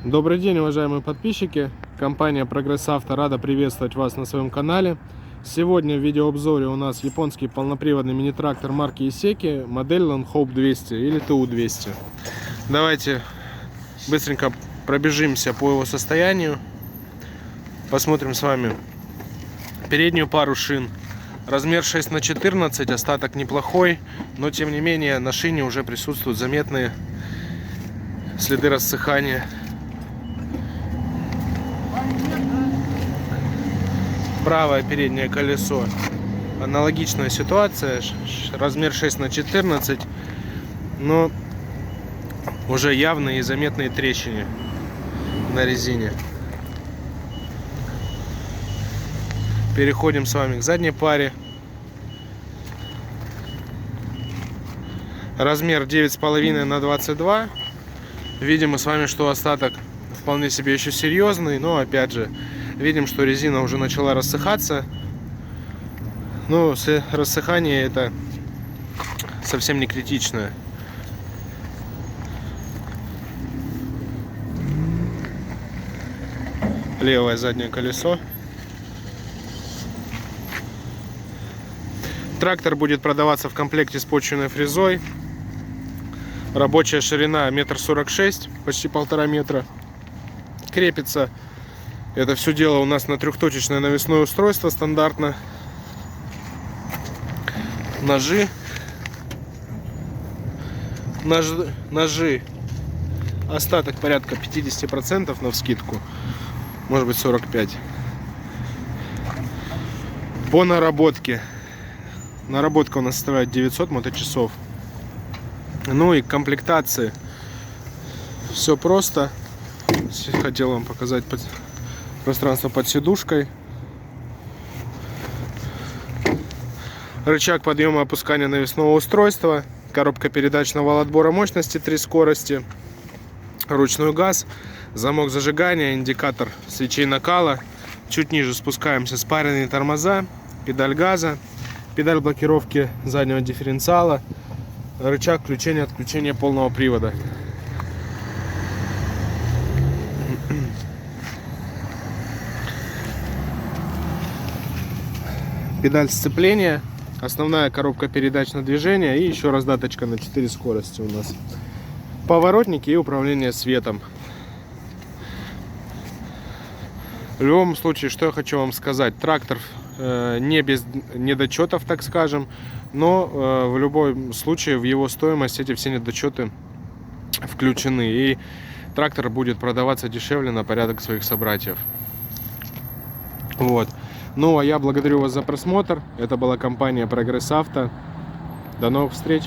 Добрый день, уважаемые подписчики. Компания Progress Auto рада приветствовать вас на своем канале. Сегодня в видеообзоре у нас японский полноприводный мини-трактор марки Исеки, модель Land Hope 200 или ТУ-200. Давайте быстренько пробежимся по его состоянию. Посмотрим с вами переднюю пару шин. Размер 6х14, остаток неплохой, но тем не менее на шине уже присутствуют заметные следы рассыхания. Правое переднее колесо. Аналогичная ситуация. Размер 6х14, но уже явные и заметные трещины на резине. Переходим с вами к задней паре. Размер 9,5 на 22. Видим мы с вами, что остаток вполне себе еще серьезный, но опять же видим, что резина уже начала рассыхаться. Но рассыхание это совсем не критичное. Левое заднее колесо. Трактор будет продаваться в комплекте с почвенной фрезой. Рабочая ширина 1,46 м, почти 1,5 метра. Крепится это все дело у нас на трехточечное навесное устройство стандартно. Ножи. Остаток порядка 50% навскидку. Может быть 45%. По наработке. Наработка у нас составляет 900 моточасов. Ну и комплектации. Все просто. Хотел вам показать пространство под сидушкой. Рычаг подъема и опускания навесного устройства. Коробка передач на вал отбора мощности 3 скорости. Ручной газ. Замок зажигания. Индикатор свечей накала. Чуть ниже спускаемся. Спаренные тормоза. Педаль газа. Педаль блокировки заднего дифференциала. Рычаг включения-отключения полного привода. Педаль сцепления. Основная коробка передач на движение. И еще раздаточка на 4 скорости у нас. Поворотники и управление светом. В любом случае, что я хочу вам сказать. Трактор не без недочетов, так скажем. Но в любом случае в его стоимость эти все недочеты включены. И трактор будет продаваться дешевле на порядок своих собратьев. Вот. Ну а я благодарю вас за просмотр. Это была компания Progress Auto. До новых встреч!